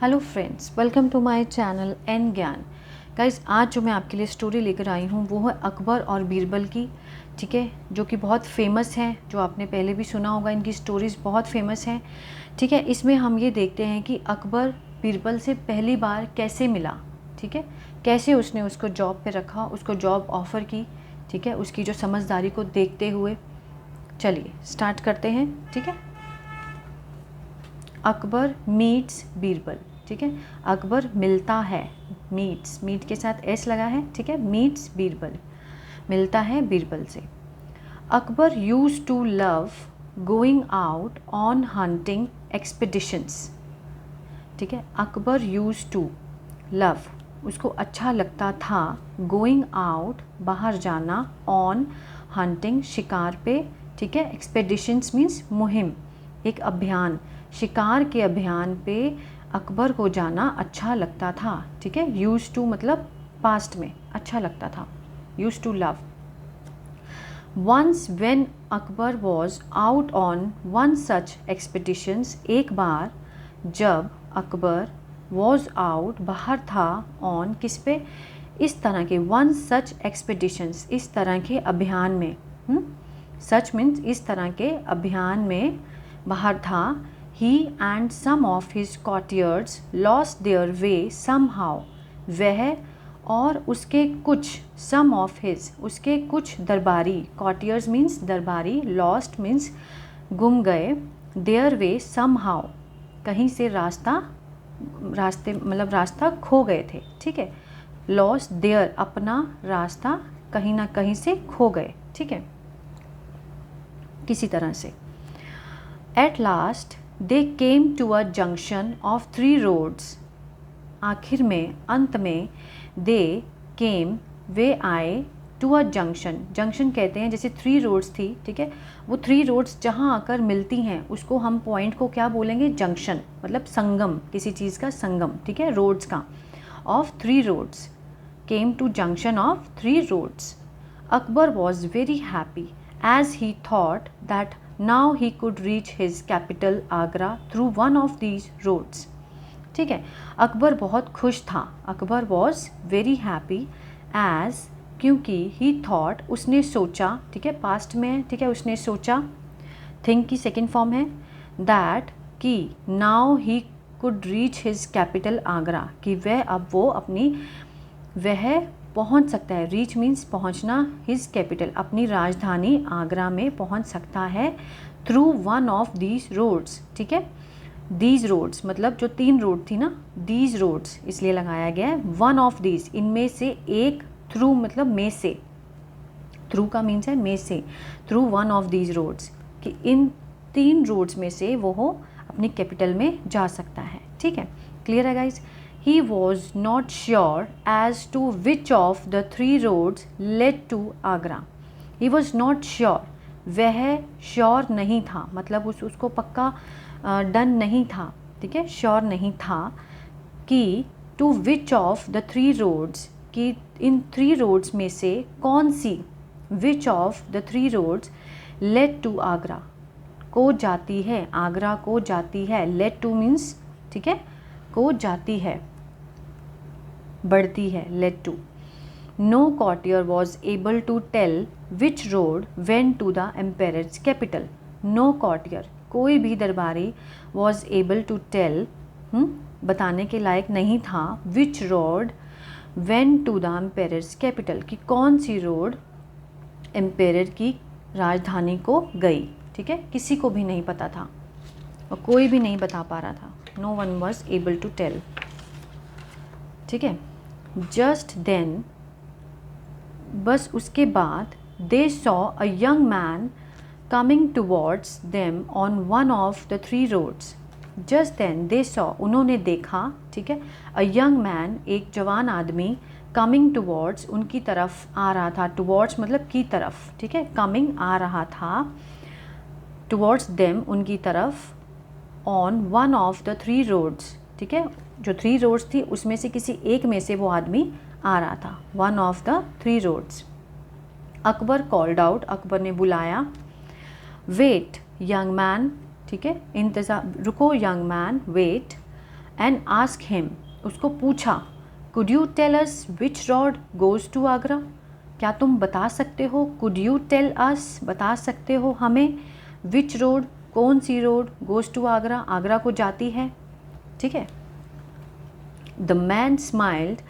Hello friends, welcome to my channel N Gyan. Guys, आज जो मैं आपके लिए स्टोरी लेकर आई हूँ वो है अकबर और बीरबल की। ठीक है, जो कि बहुत फेमस है, जो आपने पहले भी सुना होगा, इनकी स्टोरीज़ बहुत फेमस हैं। ठीक है, इसमें हम ये देखते हैं कि अकबर बीरबल से पहली बार कैसे मिला। ठीक है, कैसे उसने उसको जॉब पे रखा, उसको जॉब ऑफ़र की। ठीक है, उसकी जो समझदारी को देखते हुए। चलिए स्टार्ट करते हैं। ठीक है, अकबर मीट्स बीरबल। ठीक है, अकबर मिलता है, मीट्स, मीट के साथ एस लगा है। ठीक है, मीट्स बीरबल, मिलता है बीरबल से। Akbar used to love going out on hunting expeditions. ठीक है, अकबर यूज टू लव, उसको अच्छा लगता था, गोइंग आउट, बाहर जाना, ऑन हंटिंग, शिकार पे। ठीक है, एक्सपेडिशंस मीन्स मुहिम, एक अभियान, शिकार के अभियान पे अकबर को जाना अच्छा लगता था। ठीक है, यूज टू मतलब पास्ट में अच्छा लगता था, used to love. Once when Akbar was out on one such expeditions, एक बार जब अकबर वॉज आउट, बाहर था, ऑन, किस पे, इस तरह के, वन सच एक्सपेडिशंस, इस तरह के अभियान में। सच मीन्स इस तरह के अभियान में बाहर था। He and some of his courtiers lost their way somehow. वह और उसके कुछ, some of his, उसके कुछ दरबारी, courtiers means दरबारी, lost means गुम गए, their way somehow, कहीं से रास्ते मतलब रास्ता खो गए थे। ठीक है, lost their, अपना रास्ता कहीं ना कहीं से खो गए। ठीक है, किसी तरह से। At last they came to a junction of three roads. आखिर में, अंत में, they came, वे आए, to a junction, जंक्शन कहते हैं, जैसे थ्री रोड्स थी। ठीक है, वो थ्री रोड्स जहाँ आकर मिलती हैं उसको हम पॉइंट को क्या बोलेंगे, जंक्शन, मतलब संगम, किसी चीज़ का संगम। ठीक है, रोड्स का, of three roads, came to junction of three roads. Akbar was very happy as he thought that now he could reach his capital Agra through one of these roads. ठीक है, अकबर बहुत खुश था, Akbar was very happy as, क्योंकि he thought, उसने सोचा। ठीक है, पास्ट में। ठीक है, उसने सोचा, think की सेकेंड फॉर्म है, that, कि now he could reach his capital Agra, कि वह अब वो अपनी, वह पहुंच सकता है, रीच मीन्स पहुंचना, हिज कैपिटल, अपनी राजधानी आगरा में पहुंच सकता है, through one of these roads. ठीक है, दीज रोड्स मतलब जो तीन रोड थी ना, दीज रोड्स इसलिए लगाया गया है, वन ऑफ दीज, इनमें से एक, थ्रू मतलब में से, थ्रू का मीन्स है में से, through one of these roads, कि इन तीन रोड्स में से वो अपनी कैपिटल में जा सकता है। ठीक है, क्लियर है guys. He was not sure as to which of the three roads led to Agra. He was not sure, वह श्योर नहीं था, मतलब उसको पक्का डन नहीं था। ठीक है, श्योर नहीं था कि to which of the three roads, कि इन थ्री रोड्स में से कौन सी, which of the three roads led to Agra, को जाती है, आगरा को जाती है, led to means, ठीक है, को जाती है, बढ़ती है, led to. No courtier was able to tell which road went to the emperor's capital. No courtier, कोई भी दरबारी, was able to tell, बताने के लायक नहीं था, which road went to the emperor's capital, कि कौन सी रोड एम्पेरर की राजधानी को गई। ठीक है, किसी को भी नहीं पता था और कोई भी नहीं बता पा रहा था, no one was able to tell. ठीक है, जस्ट देन, बस उसके बाद, they saw a young man coming towards them on one of the three roads. Just then they saw, उन्होंने देखा। ठीक है, अ यंग मैन, एक जवान आदमी, कमिंग टुवर्ड्स, उनकी तरफ आ रहा था, टुवर्ड्स मतलब की तरफ। ठीक है, कमिंग आ रहा था, टुवर्ड्स देम उनकी तरफ, on one of the three roads. ठीक है, जो थ्री रोड्स थी उसमें से किसी एक में से वो आदमी आ रहा था, one of the three roads. Akbar called out, Akbar ने बुलाया, वेट यंग मैन, ठीक है, इंतज़ार, रुको young man, wait, and ask him, उसको पूछा, could you tell us which road goes to Agra, क्या तुम बता सकते हो, कुड यू टेल अस, बता सकते हो हमें, विच रोड, कौन सी road, goes to Agra, Agra को जाती है, ठीक है। द मैन स्माइल्ड,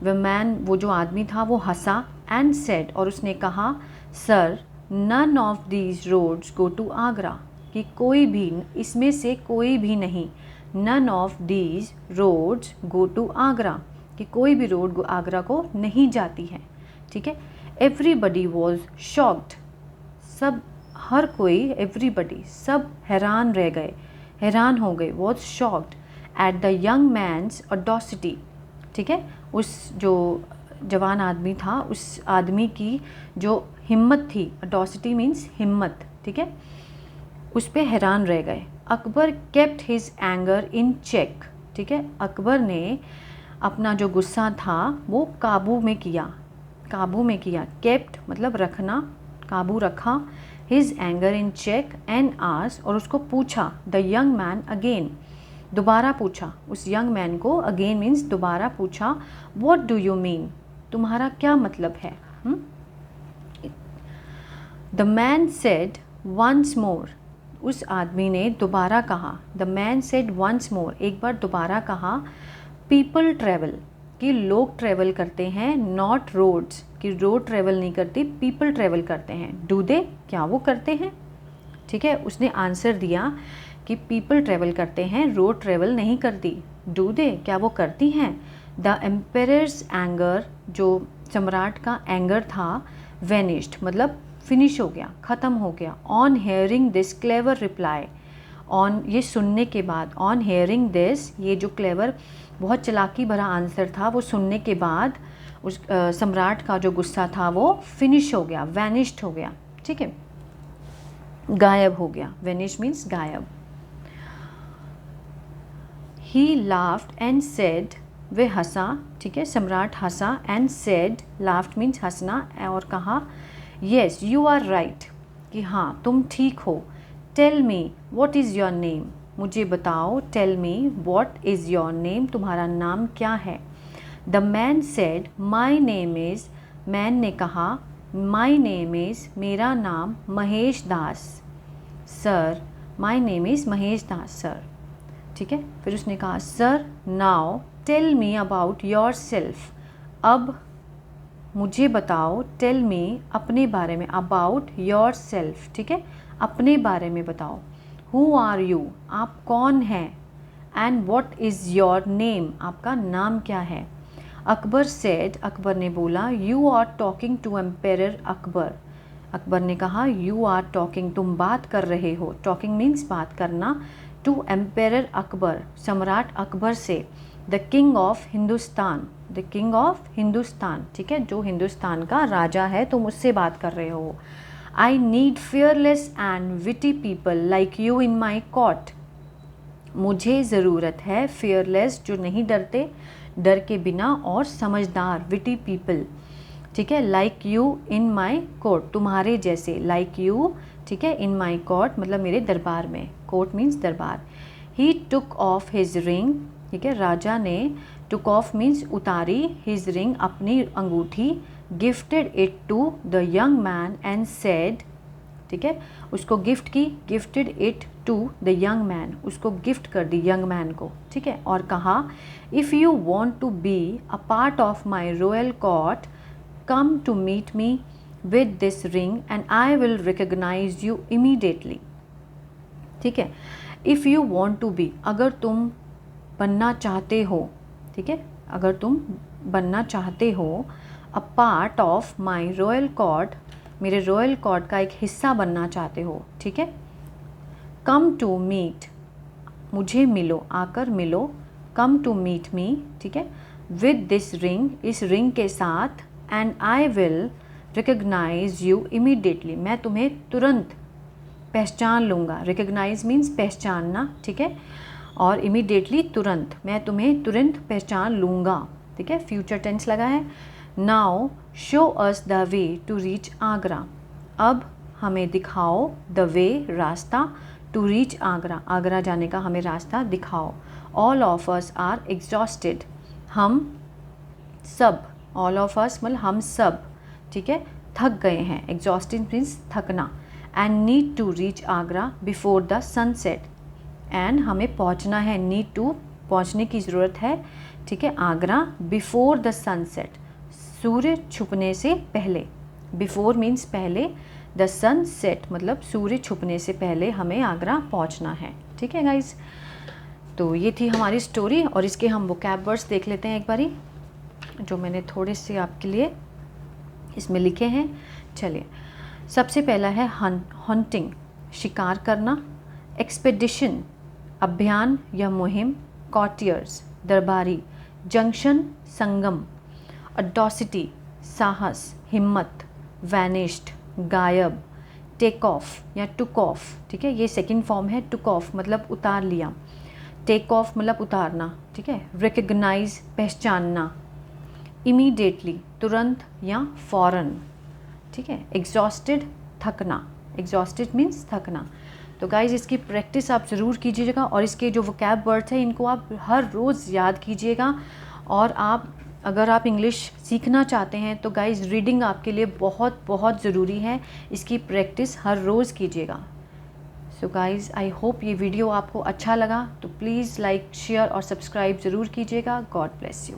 व मैन, वो जो आदमी था वो हंसा, एंड सेड, और उसने कहा, sir none of these roads go to Agra, कि कोई भी, इसमें से कोई भी नहीं, none of these roads go to Agra, कि कोई भी रोड आगरा को नहीं जाती है, ठीक है। एवरीबडी वॉज शॉक्ड, सब, हर कोई, एवरीबडी, सब हैरान रह गए, हैरान हो गए, was shocked at the young man's audacity, ठीक है। उस जो जवान आदमी था, उस आदमी की जो हिम्मत थी, ऑडोसिटी मीन्स हिम्मत, ठीक है, उस पर हैरान रह गए। Akbar kept his anger in check, ठीक है, अकबर ने अपना जो गुस्सा था वो काबू में किया, काबू में किया, केप्ट मतलब रखना, काबू रखा, his anger in check and आस, और उसको पूछा, द यंग मैन अगेन, दोबारा पूछा, उस यंग मैन को, अगेन मीन्स दोबारा पूछा, व्हाट डू यू मीन, तुम्हारा क्या मतलब है। The man said once more, उस आदमी ने दोबारा कहा, the man said once more, एक बार दोबारा कहा, पीपल ट्रैवल, कि लोग ट्रैवल करते हैं, नॉट रोड्स, कि रोड ट्रैवल नहीं करती, पीपल ट्रैवल करते हैं, डू दे, क्या वो करते हैं, ठीक है। उसने आंसर दिया कि पीपल ट्रैवल करते हैं, रोड ट्रैवल नहीं करती, डू दे, क्या वो करती हैं। द एम्पेयर्स एंगर, जो सम्राट का एंगर था, वेनिश्ड मतलब फिनिश हो गया, ख़त्म हो गया। On hearing this clever reply, on, ये सुनने के बाद, ऑन हेयरिंग दिस, ये जो क्लेवर, बहुत चालाकी भरा आंसर था, वो सुनने के बाद उस सम्राट का जो गुस्सा था वो फिनिश हो गया, वैनिश्ड हो गया, ठीक है, गायब हो गया, वेनिश मीन्स गायब। ही लाफ्ड एंड सेड, वे हंसा, ठीक है, सम्राट हंसा, एंड सेड, लाफ्ड मीन्स हंसना, और कहा, येस यू आर राइट, कि हाँ तुम ठीक हो। Tell me what is your name, मुझे बताओ, tell me what is your name, तुम्हारा नाम क्या है। The man said my name is, man ने कहा, माई नेम इज़, मेरा नाम Mahesh Das, sir, my name is Mahesh Das sir, ठीक है। फिर उसने कहा, sir now tell me about yourself, अब मुझे बताओ, टेल मी, अपने बारे में, अबाउट योर सेल्फ, ठीक है, अपने बारे में बताओ। हु आर यू, आप कौन हैं, and what is your name, आपका नाम क्या है। अकबर सेड, अकबर ने बोला, you are talking to emperor Akbar, Akbar ने कहा, यू आर टॉकिंग, तुम बात कर रहे हो, टॉकिंग मीन्स बात करना, टू एम्पेयर अकबर, सम्राट अकबर से, the king of Hindustan, the king of Hindustan, ठीक है, जो हिंदुस्तान का राजा है, तुम उससे बात कर रहे हो। I need fearless and witty people like you in my court, मुझे ज़रूरत है फियरलेस, जो नहीं डरते, डर के बिना, और समझदार, विटी पीपल, ठीक है, like you in my court, तुम्हारे जैसे, लाइक यू, ठीक है, इन माई कोर्ट मतलब मेरे दरबार में, कोर्ट मीन्स दरबार। He took off his ring, ठीक है, राजा ने, टुक ऑफ मीन्स उतारी, हिज रिंग अपनी अंगूठी, gifted it to the young man and said, ठीक है, उसको गिफ्ट की, gifted it to the young man, उसको गिफ्ट कर दी यंग मैन को, ठीक है, और कहा, if you want to be a part of my royal court, come to meet me with this ring and I will recognize you immediately, ठीक है। If you want to be, अगर तुम बनना चाहते हो, ठीक है, अगर तुम बनना चाहते हो, अ part of my royal court, मेरे रॉयल कोर्ट का एक हिस्सा बनना चाहते हो, ठीक है। कम टू मीट, मुझे मिलो, आकर मिलो, कम टू मीट मी, ठीक है, विद दिस रिंग, इस रिंग के साथ, and I will recognize you immediately, मैं तुम्हें तुरंत पहचान लूँगा, रिकग्नाइज मीन्स पहचानना, ठीक है, और इमीडिएटली तुरंत, मैं तुम्हें तुरंत पहचान लूँगा, ठीक है, फ्यूचर टेंस लगा है। Now show us the way to reach Agra, अब हमें दिखाओ, द वे रास्ता, टू रीच आगरा, आगरा जाने का हमें रास्ता दिखाओ। All of us are exhausted, हम सब, ऑल ऑफ अस मतलब हम सब, ठीक है, थक गए हैं, एग्जॉस्टेड मीन्स थकना, and need to reach Agra before the sunset, and हमें पहुंचना है, नीड टू पहुंचने की ज़रूरत है, ठीक है, आगरा बिफोर द सनसेट, सूर्य छुपने से पहले, बिफोर मीन्स पहले, द सनसेट मतलब सूर्य छुपने से पहले हमें आगरा पहुंचना है, ठीक है गाइज। तो ये थी हमारी स्टोरी और इसके हम वोकैब वर्ड्स देख लेते हैं एक बारी, जो मैंने थोड़े से आपके लिए इसमें लिखे हैं। चलिए, सबसे पहला है हंटिंग, शिकार करना, एक्सपेडिशन, अभियान या मुहिम, कॉटियर्स, दरबारी, जंक्शन, संगम, अडोसिटी, साहस, हिम्मत, वैनिश्ड, गायब, टेक ऑफ या टुक ऑफ, ठीक है, ये सेकंड फॉर्म है, टुक ऑफ मतलब उतार लिया, टेक ऑफ मतलब उतारना, ठीक है, रिकग्नाइज पहचानना, इमीडिएटली तुरंत या फौरन, ठीक है, एग्जॉस्टेड थकना, एग्जॉस्टेड मीन्स थकना। तो गाइज इसकी प्रैक्टिस आप ज़रूर कीजिएगा और इसके जो वोकैब वर्ड्स हैं इनको आप हर रोज़ याद कीजिएगा। और आप अगर आप इंग्लिश सीखना चाहते हैं तो गाइज रीडिंग आपके लिए बहुत बहुत ज़रूरी है, इसकी प्रैक्टिस हर रोज़ कीजिएगा। सो गाइज आई होप ये वीडियो आपको अच्छा लगा, तो प्लीज़ लाइक, शेयर और सब्सक्राइब ज़रूर कीजिएगा। God bless you.